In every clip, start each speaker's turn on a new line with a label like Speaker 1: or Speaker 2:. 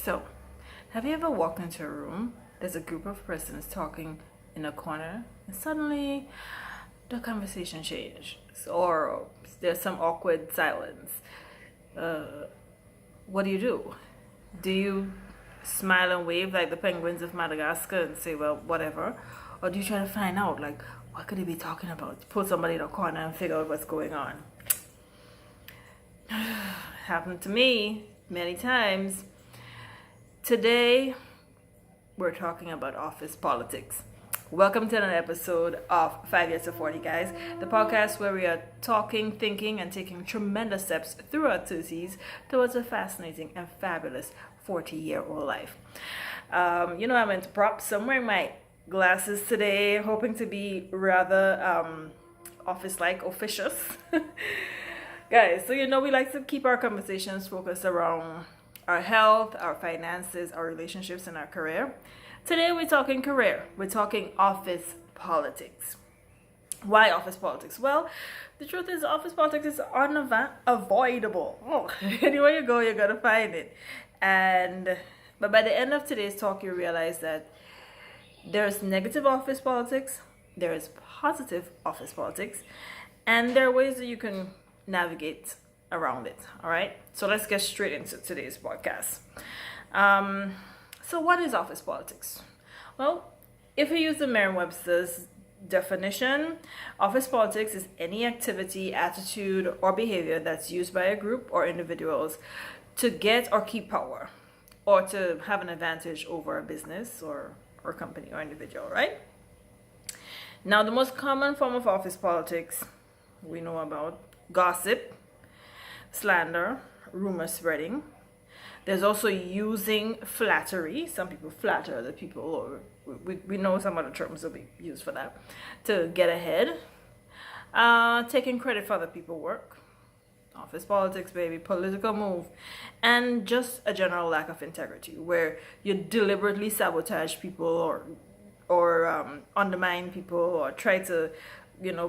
Speaker 1: So, have you ever walked into a room? There's a group of persons talking in a corner, and suddenly the conversation changes, or there's some awkward silence. Uh, what do you do? Do you smile and wave like the penguins of Madagascar and say, well, whatever? Or do you try to find out, like, what could they be talking about? Put somebody in a corner and figure out what's going on. Happened to me many times. Today, we're talking about office politics. Welcome to another episode of 5 Years to 40, guys, the podcast where we are talking, thinking, and taking tremendous steps through our 30s towards a fascinating and fabulous 40-year-old life. I'm into props. I'm wearing my glasses today, hoping to be rather office-like, officious. Guys, so we like to keep our conversations focused around our health, our finances, our relationships, and our career. Today we're talking career. We're talking office politics. Why office politics? Well, the truth is office politics is unavoidable. Oh, anywhere you go, you're gonna find it. But by the end of today's talk, you realize that there's negative office politics, there is positive office politics, and there are ways that you can navigate around it. All right, so let's get straight into today's podcast. So what is office politics? Well, if we use the Merriam-Webster's definition, office politics is any activity, attitude, or behavior that's used by a group or individuals to get or keep power, or to have an advantage over a business or company or individual, right? Now, the most common form of office politics we know about: gossip, slander, rumor spreading. There's also using flattery. Some people flatter other people, or we know some other terms will be used for that, to get ahead. Taking credit for other people's work. Office politics, baby, political move. And just a general lack of integrity, where you deliberately sabotage people or undermine people, or try to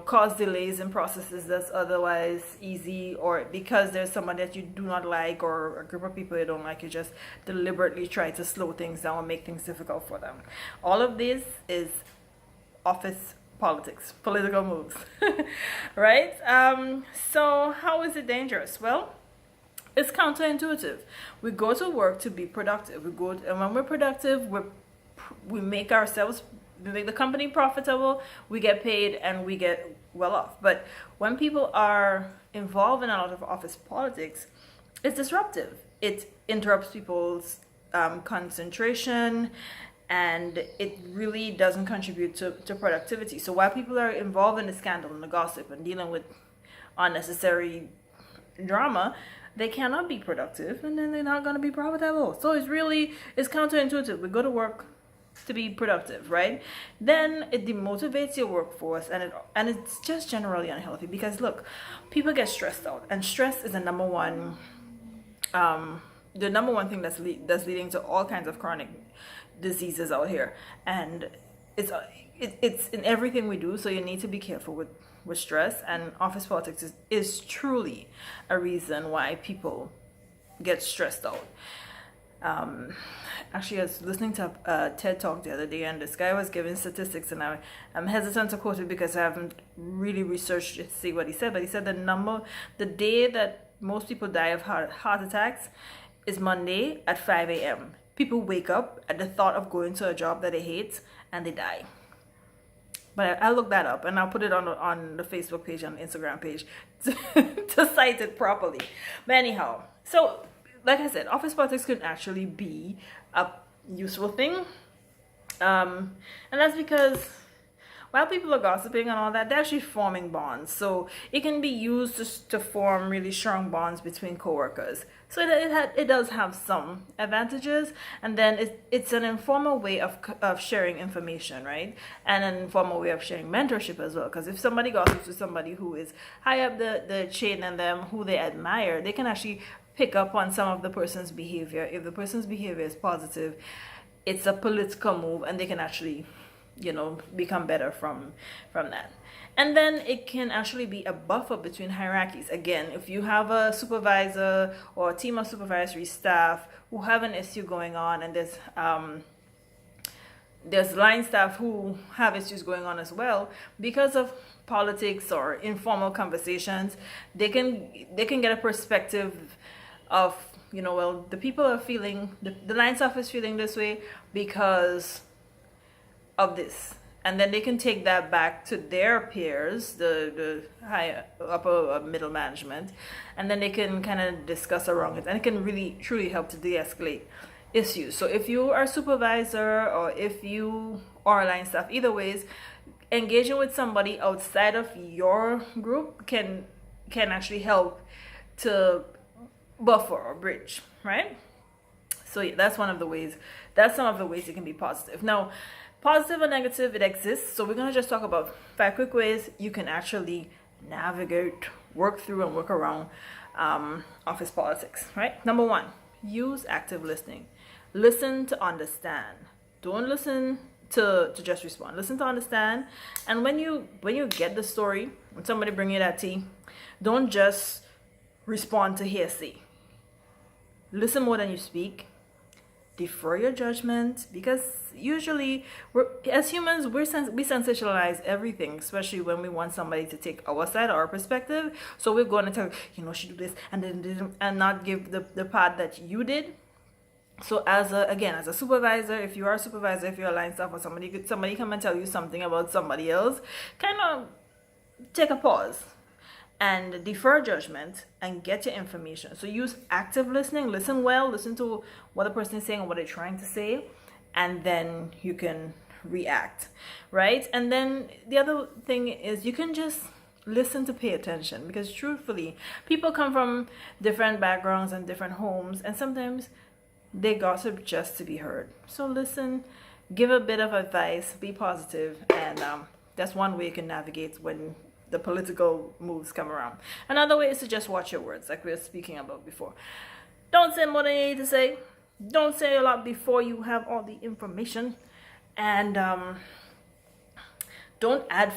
Speaker 1: cause delays in processes that's otherwise easy, or because there's someone that you do not like or a group of people you don't like, you just deliberately try to slow things down and make things difficult for them. All of this is office politics, political moves. Right? So how is it dangerous? Well, it's counterintuitive. We go to work to be productive. And when we're productive, we make the company profitable, we get paid, and we get well off. But when people are involved in a lot of office politics, it's disruptive. It interrupts people's concentration, and it really doesn't contribute to productivity. So while people are involved in the scandal and the gossip and dealing with unnecessary drama, they cannot be productive, and then they're not going to be profitable. So it's counterintuitive. We go to work to be productive, right? Then it demotivates your workforce, and it's just generally unhealthy, because look, people get stressed out, and stress is the number one thing that's leading to all kinds of chronic diseases out here, and it's in everything we do. So you need to be careful with stress, and office politics is truly a reason why people get stressed out. Actually, I was listening to a TED Talk the other day, and this guy was giving statistics, and I'm hesitant to quote it because I haven't really researched to see what he said, but he said the day that most people die of heart attacks is Monday at 5 a.m. People wake up at the thought of going to a job that they hate, and they die. But I'll look that up, and I'll put it on the Facebook page, on the Instagram page, to cite it properly. But anyhow, so like I said, office politics could actually be a useful thing. And that's because while people are gossiping and all that, they're actually forming bonds. So it can be used to form really strong bonds between coworkers. So it does have some advantages. And then it's an informal way of sharing information, right? And an informal way of sharing mentorship as well. Because if somebody gossips with somebody who is high up the chain and them who they admire, they can actually pick up on some of the person's behavior. If the person's behavior is positive, it's a political move, and they can actually become better from that. And then it can actually be a buffer between hierarchies. Again, if you have a supervisor or a team of supervisory staff who have an issue going on, and there's line staff who have issues going on as well, because of politics or informal conversations, they can get a perspective of, well, the people are feeling, the line staff is feeling this way because of this, and then they can take that back to their peers, the higher upper middle management, and then they can kind of discuss around it, and it can really truly help to de-escalate issues. So if you are a supervisor or if you are a line staff, either ways, engaging with somebody outside of your group can actually help to buffer or bridge, right? So yeah, that's some of the ways it can be positive. Now, positive or negative, it exists. So we're going to just talk about 5 quick ways you can actually navigate, work through, and work around office politics, right? Number 1, use active listening. Listen to understand. Don't listen to just respond. Listen to understand. And when you get the story, when somebody bring you that tea, don't just respond to hearsay. Listen more than you speak. Defer your judgment, because usually as humans we sensationalize everything, especially when we want somebody to take our side or our perspective. So we're going to tell, she do this and not give the part that you did. So as a supervisor, if you are a supervisor, if you're a line staff, or somebody come and tell you something about somebody else, kind of take a pause and defer judgment and get your information. So use active listening. Listen well. Listen to what the person is saying or what they're trying to say, and then you can react, right? And then the other thing is you can just listen to pay attention, because truthfully, people come from different backgrounds and different homes, and sometimes they gossip just to be heard. So listen, give a bit of advice, be positive, and that's one way you can navigate when the political moves come around. Another way is to just watch your words, like we were speaking about before. Don't say more than you need to say. Don't say a lot before you have all the information, and don't add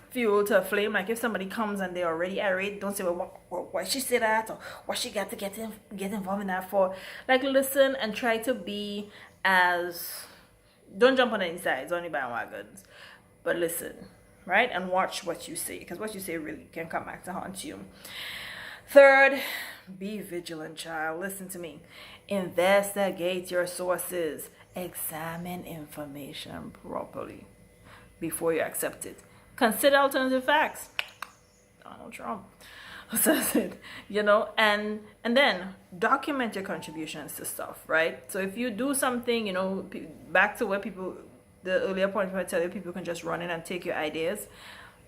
Speaker 1: fuel to a flame. Like if somebody comes and they're already irate, don't say, well, why she say that, or what she got to get involved in that for. Like, listen and try to be don't jump on any sides, only bandwagons, but listen, right? And watch what you say, because what you say really can come back to haunt you. 3rd, be vigilant, child. Listen to me. Investigate your sources. Examine information properly before you accept it. Consider alternative facts. Donald Trump says it, and then document your contributions to stuff, right? So if you do something, back to what the earlier point where I tell you people can just run in and take your ideas,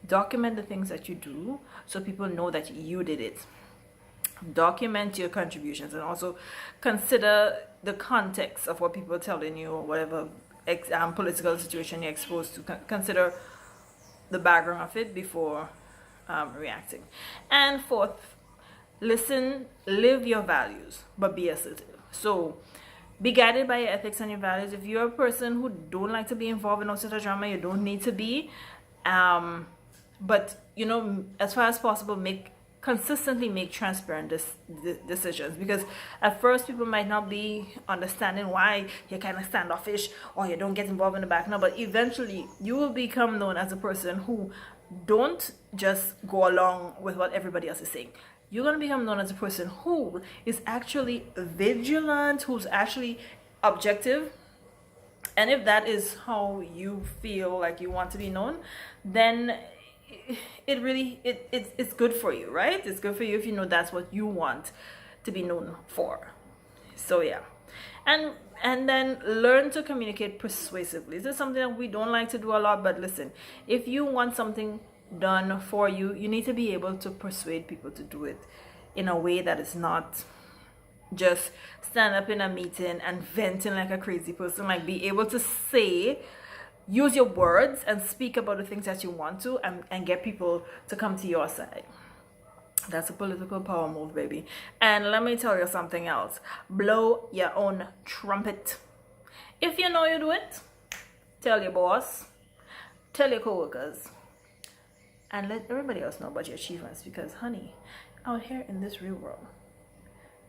Speaker 1: document the things that you do so people know that you did it. Document your contributions, and also consider the context of what people are telling you, or whatever political situation you're exposed to. Consider the background of it before reacting. And 4th, listen, live your values, but be assertive. So be guided by your ethics and your values. If you're a person who don't like to be involved in outside drama, you don't need to be. But as far as possible, consistently make transparent decisions, because at first people might not be understanding why you're kind of standoffish or you don't get involved in the back. No, but eventually you will become known as a person who don't just go along with what everybody else is saying. You're going to become known as a person who is actually vigilant, who's actually objective. And if that is how you feel like you want to be known, then it's good for you, right? It's good for you if you know that's what you want to be known for. So yeah, and then learn to communicate persuasively. This is something that we don't like to do a lot, but listen, if you want something done for you, you need to be able to persuade people to do it in a way that is not just stand up in a meeting and venting like a crazy person. Like, be able to use your words and speak about the things that you want to, and get people to come to your side. That's a political power move, baby. And let me tell you something else. Blow your own trumpet. If you know you do it, tell your boss, tell your coworkers, and let everybody else know about your achievements, because honey, out here in this real world,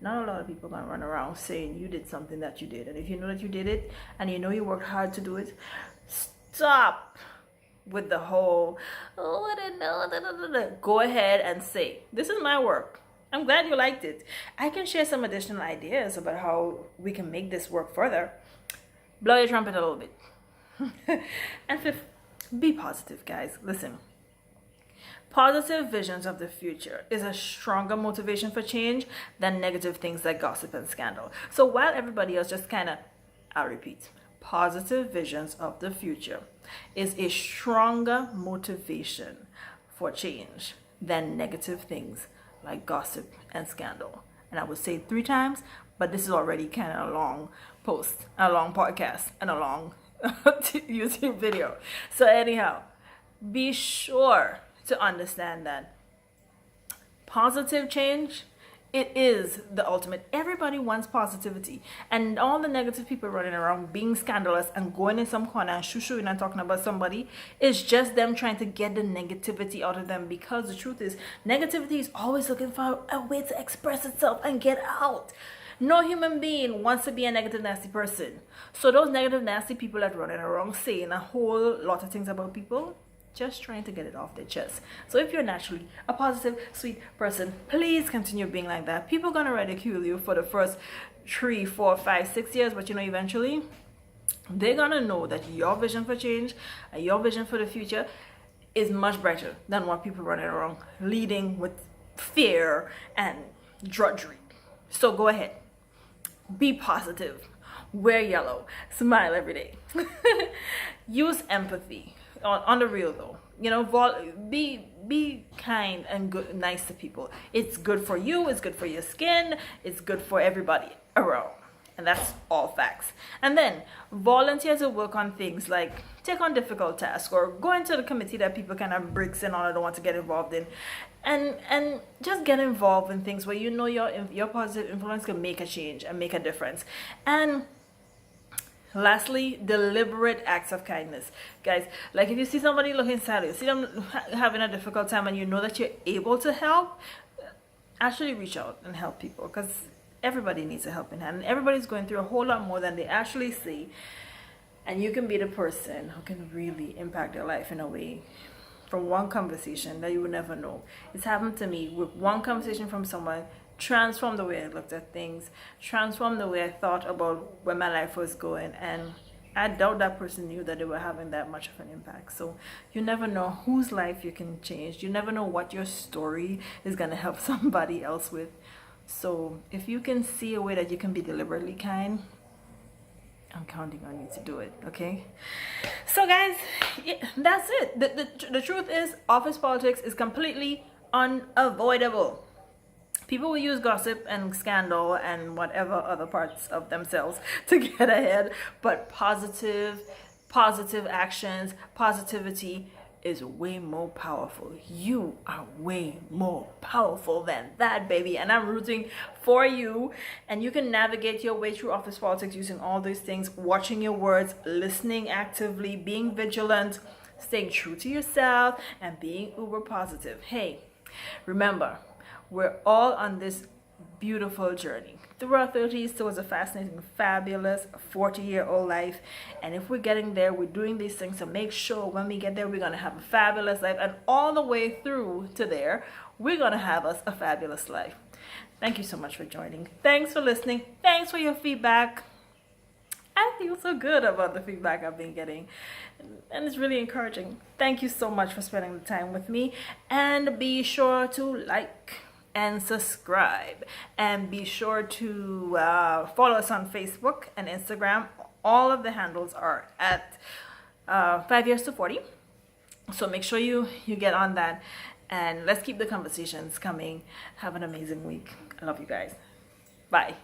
Speaker 1: not a lot of people gonna run around saying you did something that you did. And if you know that you did it and you know you worked hard to do it, stop with the whole, oh, I didn't know, da, da, da, da. Go ahead and say, this is my work. I'm glad you liked it. I can share some additional ideas about how we can make this work further. Blow your trumpet a little bit. And fifth, be positive, guys. Listen. Positive visions of the future is a stronger motivation for change than negative things like gossip and scandal. So while everybody else just kind of, I'll repeat, positive visions of the future is a stronger motivation for change than negative things like gossip and scandal. And I would say 3 times, but this is already kind of a long post, a long podcast, and a long YouTube video. So anyhow, be sure to understand that positive change, it is the ultimate. Everybody wants positivity, and all the negative people running around being scandalous and going in some corner and shoo-shooing and talking about somebody is just them trying to get the negativity out of them, because the truth is negativity is always looking for a way to express itself and get out. No human being wants to be a negative, nasty person. So those negative, nasty people that running around saying a whole lot of things about people, just trying to get it off their chest. So if you're naturally a positive, sweet person, please continue being like that. People are gonna ridicule you for the first 3, 4, 5, 6 years, but you know, eventually they're gonna know that your vision for change and your vision for the future is much brighter than what people running around leading with fear and drudgery. So go ahead, be positive, wear yellow, smile every day. Use empathy. On the real though, you know, be kind and good, nice to people. It's good for you, it's good for your skin, it's good for everybody around, and that's all facts. And then volunteer to work on things like take on difficult tasks or go into the committee that people kind of bricks in on or don't want to get involved in, and just get involved in things where you know your positive influence can make a change and make a difference. And lastly, deliberate acts of kindness. Guys, like if you see somebody looking sad, you see them having a difficult time and you know that you're able to help, actually reach out and help people, because everybody needs a helping hand and everybody's going through a whole lot more than they actually see. And you can be the person who can really impact their life in a way from one conversation that you would never know. It's happened to me with one conversation from someone. Transform the way I looked at things, transform the way I thought about where my life was going, and I doubt that person knew that they were having that much of an impact. So you never know whose life you can change. You never know what your story is going to help somebody else with. So if you can see a way that you can be deliberately kind, I'm counting on you to do it, okay? So guys, that's it. The truth is, office politics is completely unavoidable. People will use gossip and scandal and whatever other parts of themselves to get ahead, but positive actions, positivity is way more powerful. You are way more powerful than that, baby, and I'm rooting for you. And you can navigate your way through office politics using all these things: watching your words, listening actively, being vigilant, staying true to yourself, and being uber positive. Hey, remember, we're all on this beautiful journey through our 30s towards a fascinating, fabulous 40-year-old life. And if we're getting there, we're doing these things to make sure when we get there, we're going to have a fabulous life. And all the way through to there, we're going to have us a fabulous life. Thank you so much for joining. Thanks for listening. Thanks for your feedback. I feel so good about the feedback I've been getting, and it's really encouraging. Thank you so much for spending the time with me, and be sure to like and subscribe, and be sure to follow us on Facebook and Instagram. All of the handles are at 5 years to 40, so make sure you get on that, and let's keep the conversations coming. Have an amazing week. I love you guys. Bye.